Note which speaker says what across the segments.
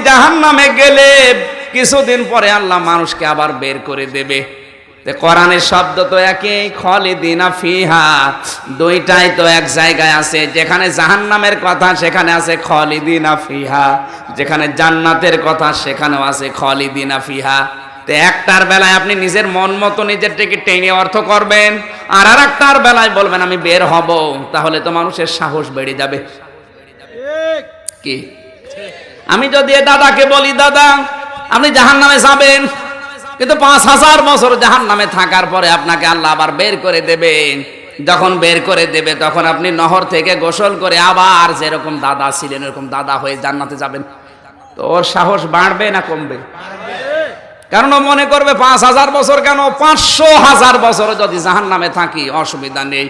Speaker 1: জাহান্নামে গেলে কিছুদিন পরে আল্লাহ মানুষকে আবার বের করে দেবে। কোরআনের শব্দ তো একই, খালিদিনা ফিহা, দুইটাই তো এক জায়গায় আছে। যেখানে জাহান্নামের কথা সেখানে আছে খালিদিনা ফিহা, যেখানে জান্নাতের কথা সেখানেও আছে খালিদিনা ফিহা। তো একটার বেলায় আপনি নিজের মন মতো নিজের থেকে টেনে অর্থ করবেন, আর আরেকটার বেলায় বলবেন আমি বের হব, তাহলে তো মানুষের সাহস বেড়ে যাবে। কি আমি যদি দাদাকে বলি, দাদা আপনি জাহান্নামে যাবেন, কিন্তু 5000 বছর জাহান্নামে থাকার পরে আপনাকে আল্লাহ আবার বের করে দেবেন। যখন বের করে দেবে তখন আপনি নহর থেকে গোসল করে আবার যেরকম দাদা ছিলেন এরকম দাদা হয়ে জান্নাতে যাবেন, তো ওর সাহস বাড়বে না কমবে? কারণ ও মনে করবে 5000 বছর কেন, 500,000 বছর যদি জাহান্নামে থাকি অসুবিধা নেই,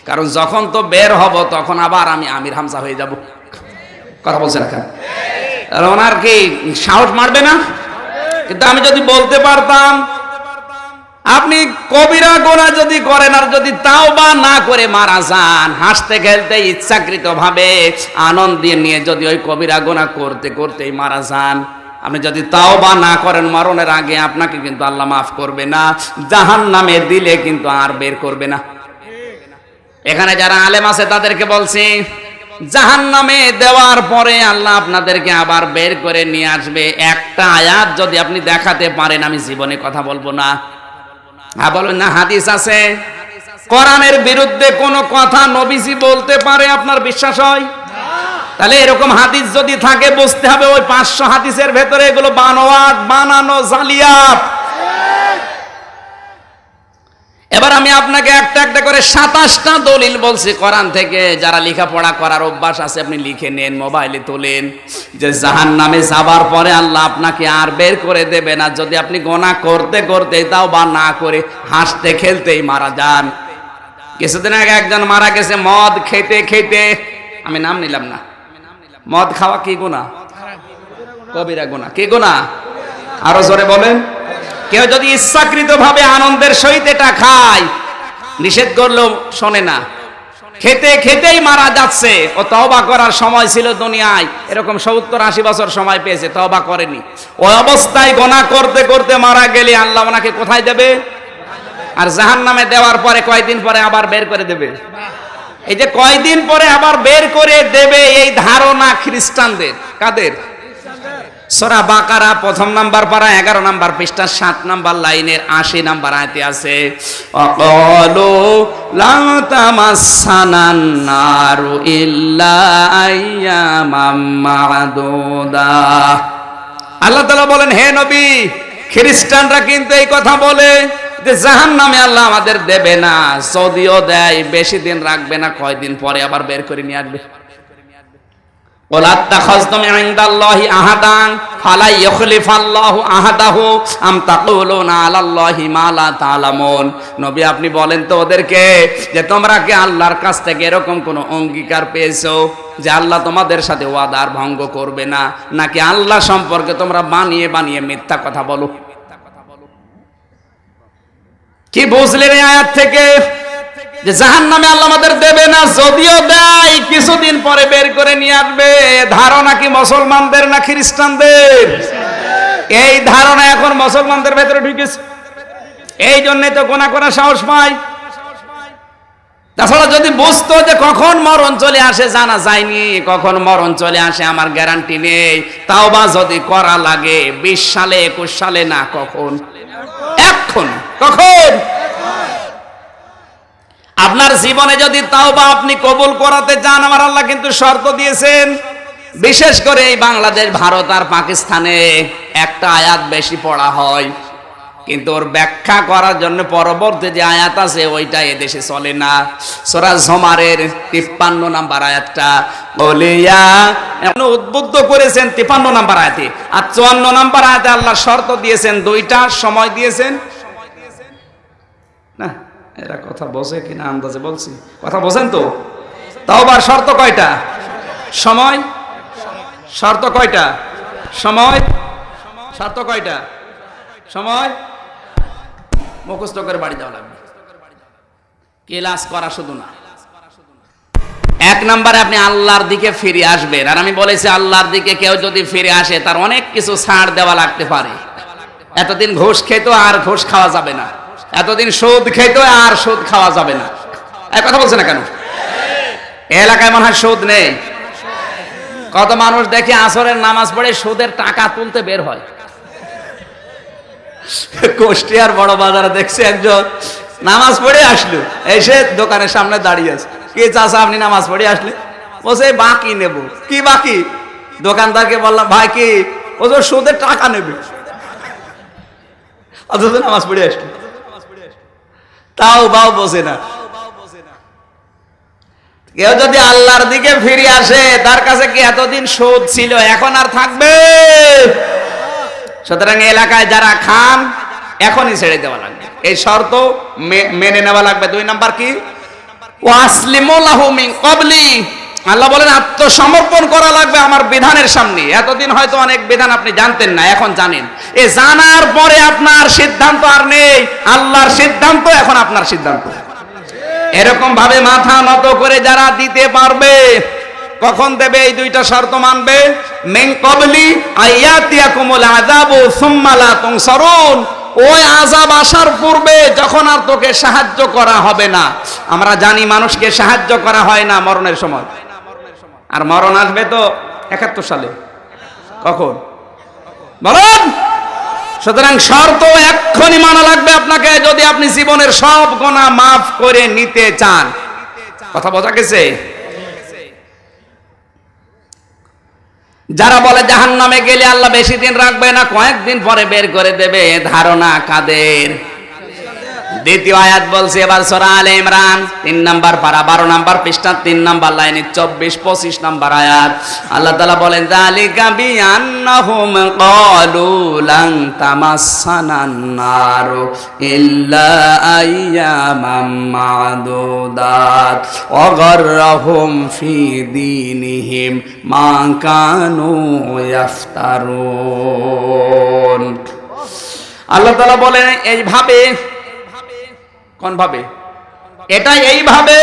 Speaker 1: কারণ যখন তো বের হব তখন আবার আমি আমির হামজা হয়ে যাব। কথা বলছেন না? ওনার কি সাহস মারবে না? কিন্তু আমি যদি বলতে পারতাম আপনি কবিরা গুনাহ যদি করেন আর যদি তাওবা না করে মারা যান, হাসতে খেলতে ইচ্ছাকৃত ভাবে আনন্দ নিয়ে যদি ওই কবিরা গুনাহ করতে করতেই মারা যান, আপনি যদি তাওবা না করেন মরণের আগে, আপনাকে কিন্তু আল্লাহ মাফ করবে না, জাহান্নামে দিলে কিন্তু আর বের করবে না। এখানে যারা আলেম আছে তাদেরকে বলছি, জাহান্নামে দেওয়ার পরে আল্লাহ আপনাদেরকে আবার বের করে নিয়ে আসবে। একটা আয়াত যদি আপনি দেখাতে পারেন, আমি জীবনে কথা বলবো না। বলবেন না হাদিস আছে, কোরআনের বিরুদ্ধে কোন কথা নবীজি বলতে পারে, আপনার বিশ্বাস হয়? তাহলে এরকম হাদিস যদি থাকে বুঝতে হবে ওই 500 হাদিসের ভেতরে এগুলো বানোয়াট, বানানো, জালিয়াত। এবার আমি আপনাকে একটা একটা করে 27টা দলিল বলছি কোরআন থেকে। যারা লেখাপড়া করার অভ্যাস আছে আপনি লিখে নেন, মোবাইলে তোলেন, যে জাহান্নামে যাবার পরে আল্লাহ আপনাকে আর বের করে দেবে না যদি আপনি গুনাহ করতে করতে তাওবা না করে হাসতে খেলতেই মারা যান। কিছুদিন আগে একজন মারা গেছে মদ খেতে খেতে, আমি নাম নিলাম না। মদ খাওয়া কি গুনাহ? কবিরা গুনাহ। কি গুনাহ? আরো জোরে বলেন। কেউ যদি ইচ্ছাকৃত ভাবে আনন্দের সহিত এটা খায়, নিষেধ করলেও শোনে না, খেতে খেতেই মারা যাচ্ছে, ও তওবা করার সময় ছিল দুনিয়ায়, এরকম 70-80 বছর সময় পেয়েছে, তওবা করেনি, ওই অবস্থায় গুনাহ করতে করতে মারা গেলে আল্লাহ ওনাকে কোথায় দেবে? আর জাহান্নামে দেওয়ার পরে কয়দিন পরে আবার বের করে দেবে। এই যে কয়দিন পরে আবার বের করে দেবে, এই ধারণা খ্রিস্টানদের। কাদের? সূরা বাকারা 1 নাম্বার পারা 11 নাম্বার পৃষ্ঠা 7 নাম্বার লাইনের 80 নাম্বার আয়াতে আছে, অকালু লা তামাসসানান নারু ইল্লা আইয়ামাম মা'দুদা। আল্লাহ তাআলা বলেন, হে নবী, খ্রিস্টানরা কিন্তু এই কথা বলে যে জাহান্নামে আল্লাহ আমাদের দেবে না, যদিও দেয় বেশি দিন রাখবে না, কয়দিন পরে আবার বের করে নিয়ে আসবে। ওয়ালা তাখাযতুম ইনদাল্লাহি আহাদান ফালা ইউখলিফাল্লাহু আহাদাহু আম তাকুলুনা আলাল্লাহি মা লা তা'লামুন। নবী আপনি বলেন তো ওদেরকে যে তোমরা কি আল্লাহর কাছ থেকে এরকম কোন অঙ্গীকার পেয়েছো যে আল্লাহ তোমাদের সাথে ওয়াদার ভঙ্গ করবে না, নাকি আল্লাহ সম্পর্কে তোমরা বানিয়ে বানিয়ে মিথ্যা কথা বলো? কি বুঝলেন এই আয়াত থেকে? যে জাহান্নামে আল্লাহ আমাদের দেবে না, যদিও দেয় কিছুদিন পরে বের করে নিয়ে আসবে। ধারণা কি মুসলমানদের না খ্রিস্টানদের? এই ধারণা এখন মুসলমানদের ভেতরে ঢুকেছে, এই জন্যই তো গুনাহ করার সাহস পায়। তাছাড়া যদি বুঝতো যে কখন মরণ চলে আসে জানা যায়নি, কখন মরণ চলে আসে আমার গ্যারান্টি নেই, তাওবা যদি করা লাগে 20 সালে 21 সালে না, কখন? এখন। কখন? আপনার জীবনে যদি তাওবা আপনি কবুল করাতে চান, আমার আল্লাহ কিন্তু শর্ত দিয়েছেন। বিশেষ করে এই বাংলাদেশ, ভারত আর পাকিস্তানে একটা আয়াত বেশি পড়া হয়, কিন্তু ওর ব্যাখ্যা করার জন্য পরবর্তী যে আয়াত আছে ওইটা এদেশে চলে না। সূরা জুমারের 53 নাম্বার আয়াতটা বলিয়া এখন উদ্বুদ্ধ করেছেন 53 নাম্বার আয়াতে, আর 54 নাম্বার আয়াতে আল্লাহ শর্ত দিয়েছেন, দুইটা সময় দিয়েছেন না। এরা কথা বোঝে কিনা আন্দাজে বলছি, কথা বোঝেন তো? তাওবার শর্ত কয়টা? সময়। শর্ত কয়টা? সময়। শর্ত কয়টা? সময়। মুখস্থ করে বাড়ি যাওয়া লাগবে, ক্লাস করা শুধু না। এক নম্বরে আপনি আল্লাহর দিকে ফিরে আসবেন। আর আমি বলেছি আল্লাহর দিকে কেউ যদি ফিরে আসে তার অনেক কিছু ছাড় দেওয়া লাগতে পারে। এতদিন ঘুষ খেত আর ঘুষ খাওয়া যাবে না, এতদিন সুদ খেত আর সুদ খাওয়া যাবে না। এই কথা বলছে না কেন? এলাকায় মনে হয় সুদ নেই। কত মানুষ দেখে আসরের নামাজ পড়ে সুদের টাকা তুলতে বের হয়। কুষ্টিয়ার বড় বাজারে দেখছি একজন নামাজ পড়ে আসলো, এসে দোকানের সামনে দাঁড়িয়ে আছে। কি চাচা আপনি নামাজ পড়ে আসলে? বলছে বাকি নেব। কি বাকি? দোকানদারকে বললাম ভাই কি? ও তো সুদের টাকা নেবে, অথচ নামাজ পড়ে আসলো। তাও বাও বোঝে না। কেউ যদি আল্লাহর দিকে ফিরে আসে তার কাছে কি এতদিন সুদ ছিল এখন আর থাকবে? সুতরাং এলাকায় যারা খান এখনই ছেড়ে দেওয়া লাগবে, এই শর্ত মেনে নেওয়া লাগবে। 2 নাম্বার কি? ওয়াসলিমু লাহু মিন ক্বাবলি, আল্লাহ বলেন আত্মসমর্পণ করা লাগবে আমার বিধানের সামনে। এতদিন হয়তো অনেক বিধান আপনি জানতেন না, এখন জানেন। এই জানার পরে আপনার সিদ্ধান্ত আর নেই, আল্লাহর সিদ্ধান্ত এখন আপনার সিদ্ধান্ত। এরকম ভাবে মাথা নত করে যারা দিতে পারবে, কখন দেবে? এই 2টা শর্ত মানবে। মিন ক্বাবলি আয়াতিয়াকুমুল আযাবু সুম্মা লা তুনসারুন, ওই আযাব আসার পূর্বে যখন আর তোকে সাহায্য করা হবে না। আমরা জানি মানুষকে সাহায্য করা হয় না মরণের সময়, আর মরণ আসবে তো 71 সালে। কখন বলেন? সুতরাং শর্ত এক্ষুনি মানা লাগবে আপনাকে, যদি আপনি জীবনের সব গুনাহ মাফ করে নিতে চান। কথা বোঝা গেছে? যারা বলে জাহান্নামে গেলে আল্লাহ বেশি দিন রাখবে না, কয়েকদিন পরে বের করে দেবে, ধারণা কাদের? দ্বিতীয় আয়াত বলছে এবার সূরা আলে ইমরান 3 নাম্বার পারা 12 নাম্বার পৃষ্ঠা 3 নাম্বার লাইনে 24-25 নাম্বার আয়াত। আল্লাহ তাআলা বলেন যালিকা বিআন্নাহুম ক্বালু লান তামাসসানান নারু ইল্লা আইয়ামাম মা'দুদাত ওয়া গাররাহুম ফি দীনিহিম মা কানু ইফতারুন। আল্লাহ তাআলা বলেন এইভাবে, কোন ভাবে? এটা এইভাবে,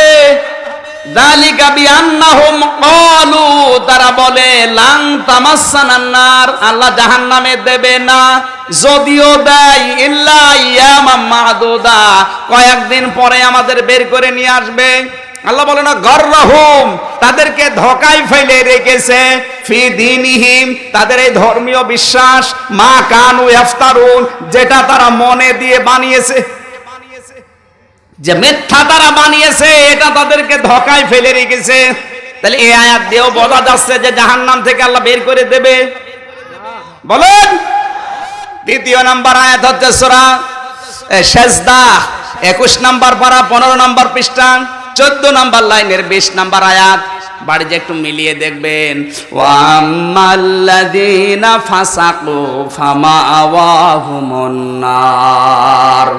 Speaker 1: যালিকা বিআন্নাহুম ক্বালু, তারা বলে লান তামাসসানান নার, আল্লাহ জাহান্নামে দেবে না, যদিও দেয় ইল্লা আইয়ামাম মা'দুদা, কয়েকদিন পরে আমাদের বের করে নিয়ে আসবে। আল্লাহ বলে না গররাহুম, তাদেরকে ধোঁকায় ফেলে রেখেছে, ফি দীনিহিম, তাদের এই ধর্মীয় বিশ্বাস, মা কানু ইফতারুন, যেটা তারা মনে দিয়ে বানিয়েছে, যে মিথ্যা তারা বানিয়েছে, এটা তাদেরকে ধোঁকায় ফেলে রেখেছে। তাহলে এই আয়াত দিয়েও বোঝা যাচ্ছে যে জাহান্নাম থেকে আল্লাহ বের করে দেবে। বলেন? দ্বিতীয় নাম্বার আয়াত হচ্ছে সূরা সেজদা 21 নাম্বার পারা 15 নাম্বার পৃষ্ঠা 14 নাম্বার লাইনের 20 নাম্বার আয়াত। বাড়ি যে একটু মিলিয়ে দেখবেন। ওয়াম্মাল্লাযীনা ফাসাকু ফামাওয়াহুমুন নার,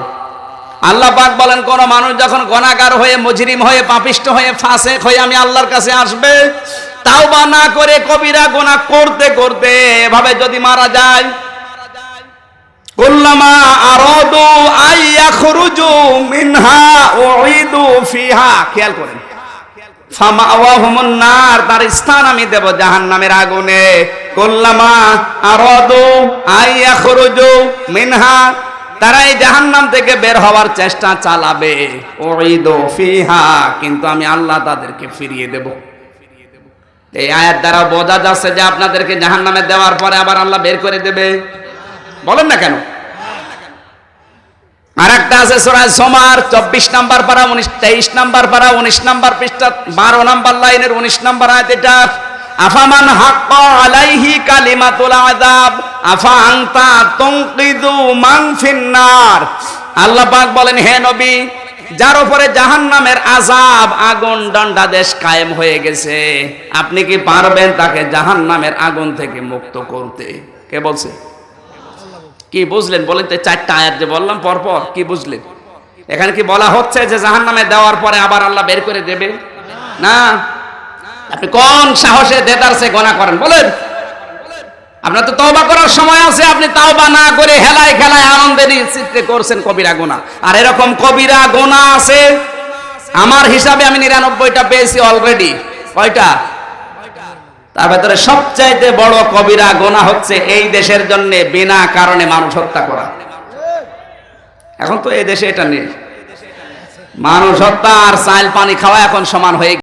Speaker 1: আল্লাহ পাক বলেন কোন মানুষ যখন গুনাহগার হয়ে, মুজরিম হয়ে, পাপিষ্ট হয়ে, ফাসিক হয়ে আমি আল্লাহর কাছে আসবে, তাওবা না করে কবিরা গুনাহ করতে করতে এভাবে যদি মারা যায়, কুল্লামা আরাদু আইয়াখরুজু মিনহা উইদু ফিহা, খেয়াল করেন, ফামাওয়াহুমুন নার, তার স্থান আমি দেব জাহান্নামের আগুনে। কুল্লামা আরাদু আইয়াখরুজু মিনহা, তারা এই জাহান্নাম থেকে বের হওয়ার চেষ্টা চালাবে, উইদু ফিহা, কিন্তু আমি আল্লাহ তাদেরকে ফিরিয়ে দেব। এই আয়াত দ্বারা বোঝা যাচ্ছে যে আপনাদেরকে জাহান্নামে দেওয়ার পরে আবার আল্লাহ বের করে দেবে। বলেন না কেন? আরেকটা আছে সূরা জুমার 24 নাম্বার পারা 23 নাম্বার পারা 19 নাম্বার পৃষ্ঠা 12 নাম্বার লাইনের 19 নাম্বার আয়াত। এটা আফামান হাক্কা আলাইহি কালিমাতুল আযাব আফা আনতা তুনকিদু মান ফিন্নার, আল্লাহ পাক বলেন হে নবী, যার উপরে জাহান্নামের আযাব, আগুন দণ্ডাদেশ কায়েম হয়ে গেছে, আপনি কি পারবেন তাকে জাহান্নামের আগুন থেকে মুক্ত করতে? কে বলছে? কি বুঝলেন বলেন তো? 4টা আয়াত যে বললাম পরপর, কি বুঝলেন? এখানে কি বলা হচ্ছে যে জাহান্নামে দেওয়ার পরে আবার আল্লাহ বের করে দেবে? না। আপনি কোন সাহসে দেদারসে গুনাহ করেন বলেন? আপনার তো তওবা করার সময় আছে, আপনি তওবা না করে হেলায় খেলায় আনন্দের চিত্তে করছেন কবিরা গুনাহ। আর এরকম কবিরা গুনাহ আছে আমার হিসাবে, আমি 99টা পেয়েছি অলরেডি। কয়টা? তার ভেতরে সবচাইতে বড় কবিরা গুনাহ হচ্ছে এই দেশের জন্য বিনা কারণে মানুষ হত্যা করা। এখন তো এই দেশে এটা নেই। মানুষ হত্যা আর চাইল পানি খাওয়া এখন সমান হয়ে